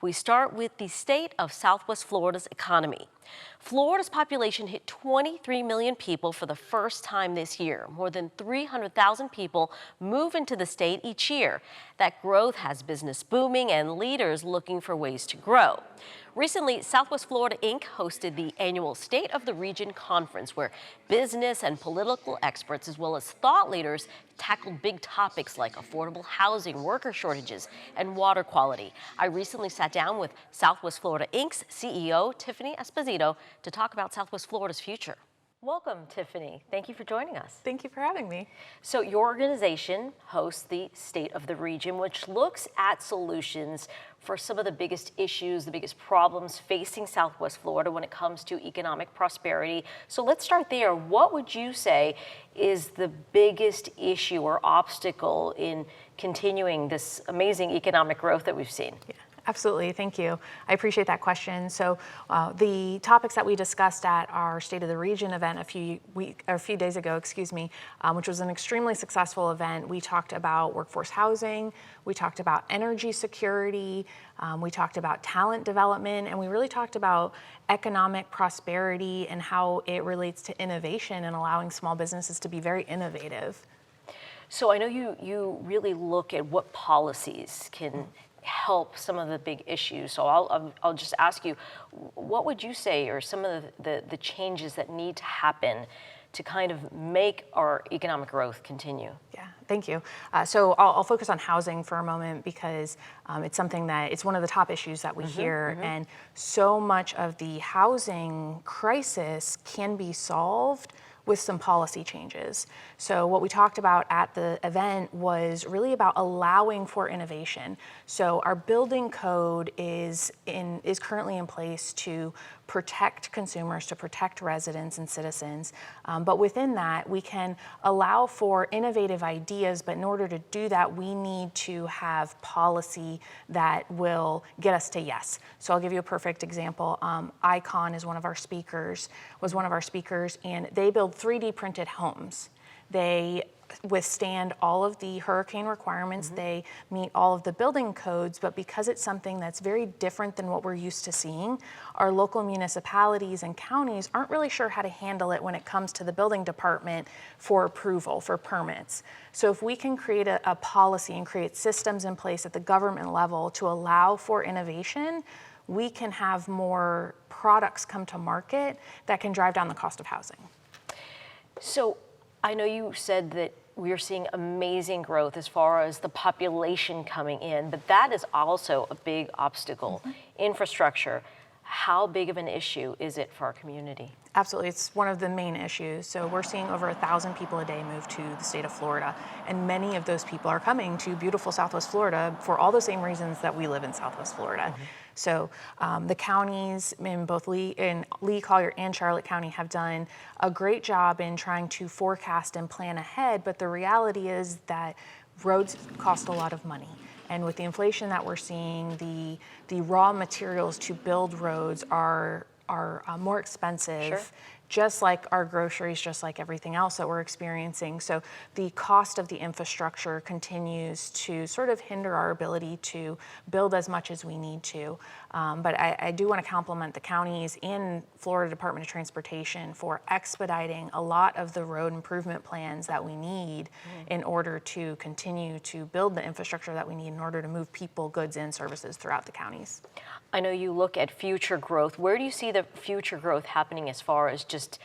We start with the state of Southwest Florida's economy. Florida's population hit 23 million people for the first time this year. More than 300,000 people move into the state each year. That growth has business booming and leaders looking for ways to grow. Recently, Southwest Florida Inc. hosted the annual State of the Region conference, where business and political experts, as well as thought leaders, tackled big topics like affordable housing, worker shortages, and water quality. I recently sat down with Southwest Florida Inc.'s CEO, Tiffany Esposito, to talk about Southwest Florida's future. Welcome, Tiffany. Thank you for joining us. Thank you for having me. So your organization hosts the State of the Region, which looks at solutions for some of the biggest issues, the biggest problems facing Southwest Florida when it comes to economic prosperity. So let's start there. What would you say is the biggest issue or obstacle in continuing this amazing economic growth that we've seen? Yeah. Absolutely, thank you. I appreciate that question. So the topics that we discussed at our State of the Region event a few days ago, which was an extremely successful event. We talked about workforce housing, we talked about energy security, we talked about talent development, and we really talked about economic prosperity and how it relates to innovation and allowing small businesses to be very innovative. So I know you really look at what policies can help some of the big issues. So I'll just ask you, what would you say are some of the changes that need to happen to kind of make our economic growth continue? Yeah, thank you. So I'll focus on housing for a moment because it's something that it's one of the top issues that we hear, and so much of the housing crisis can be solved with some policy changes. So what we talked about at the event was really about allowing for innovation. So our building code is currently in place to protect consumers, to protect residents and citizens. But within that, we can allow for innovative ideas, but in order to do that, we need to have policy that will get us to yes. So I'll give you a perfect example. Icon was one of our speakers, and they build 3D printed homes. They withstand all of the hurricane requirements, they meet all of the building codes, but because it's something that's very different than what we're used to seeing, our local municipalities and counties aren't really sure how to handle it when it comes to the building department for approval, for permits. So if we can create a policy and create systems in place at the government level to allow for innovation, we can have more products come to market that can drive down the cost of housing. So I know you said that we're seeing amazing growth as far as the population coming in, but that is also a big obstacle. Infrastructure, how big of an issue is it for our community? Absolutely, it's one of the main issues. So we're seeing over 1,000 people a day move to the state of Florida, and many of those people are coming to beautiful Southwest Florida for all the same reasons that we live in Southwest Florida. So the counties in both Lee, Collier, and Charlotte County have done a great job in trying to forecast and plan ahead, but the reality is that roads cost a lot of money. And with the inflation that we're seeing, the raw materials to build roads are more expensive, just like our groceries, just like everything else that we're experiencing. So the cost of the infrastructure continues to sort of hinder our ability to build as much as we need to. But I do want to compliment the counties and Florida Department of Transportation for expediting a lot of the road improvement plans that we need in order to continue to build the infrastructure that we need in order to move people, goods, and services throughout the counties. I know you look at future growth. Where do you see the future growth happening as far as just,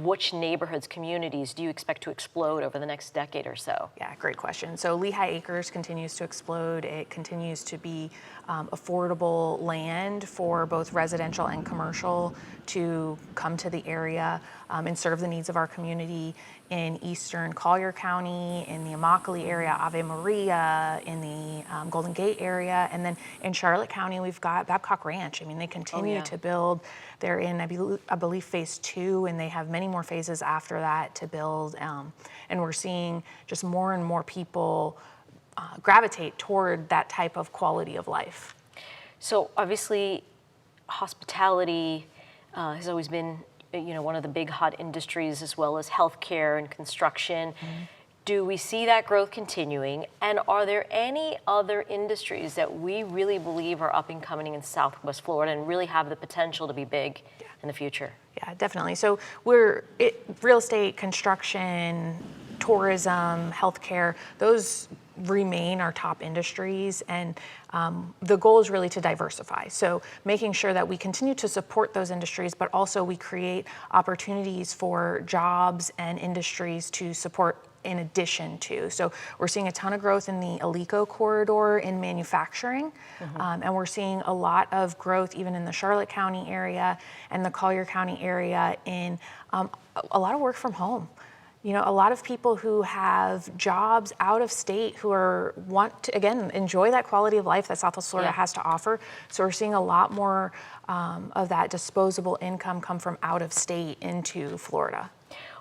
which neighborhoods, communities do you expect to explode over the next decade or so? Yeah, great question. So Lehigh Acres continues to explode. It continues to be affordable land for both residential and commercial to come to the area and serve the needs of our community. In eastern Collier County, in the Immokalee area, Ave Maria, in the Golden Gate area, and then in Charlotte County, we've got Babcock Ranch. I mean, they continue to build. They're in, I believe, phase 2, and they have many more phases after that to build. And we're seeing just more and more people gravitate toward that type of quality of life. So obviously, hospitality has always been one of the big hot industries, as well as healthcare and construction. Do we see that growth continuing? And are there any other industries that we really believe are up and coming in Southwest Florida and really have the potential to be big in the future? Yeah, definitely. So real estate, construction, tourism, healthcare, those remain our top industries, and the goal is really to diversify. So making sure that we continue to support those industries, but also we create opportunities for jobs and industries to support in addition to. So we're seeing a ton of growth in the Alico corridor in manufacturing, and we're seeing a lot of growth even in the Charlotte County area and the Collier County area in a lot of work from home. You know, a lot of people who have jobs out of state who want to, again, enjoy that quality of life that Southwest Florida has to offer. So we're seeing a lot more of that disposable income come from out of state into Florida.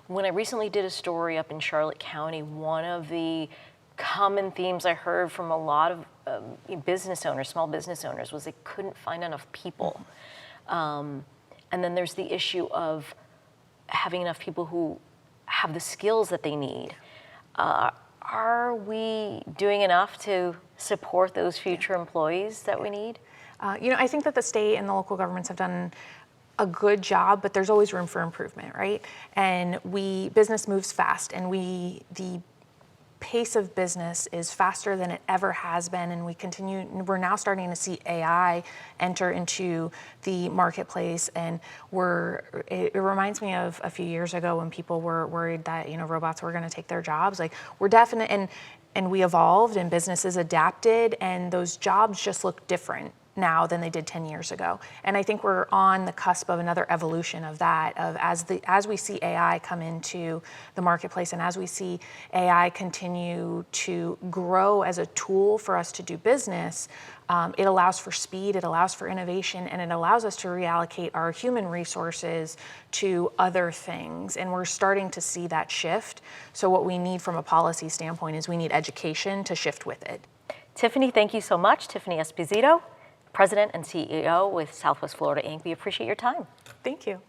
When I recently did a story up in Charlotte County, one of the common themes I heard from a lot of business owners, small business owners, was they couldn't find enough people. And then there's the issue of having enough people who have the skills that they need. Are we doing enough to support those future employees that we need? You know, I think that the state and the local governments have done a good job, but there's always room for improvement, right? And business moves fast, and the pace of business is faster than it ever has been, and we're now starting to see AI enter into the marketplace, and it reminds me of a few years ago when people were worried that, you know, robots were going to take their jobs. Like, we're definite, and we evolved, and businesses adapted, and those jobs just look different now than they did 10 years ago. And I think we're on the cusp of another evolution of that, as we see AI come into the marketplace, and as we see AI continue to grow as a tool for us to do business, it allows for speed, it allows for innovation, and it allows us to reallocate our human resources to other things. And we're starting to see that shift. So what we need from a policy standpoint is we need education to shift with it. Tiffany, thank you so much. Tiffany Esposito, President and CEO with Southwest Florida Inc. We appreciate your time. Thank you.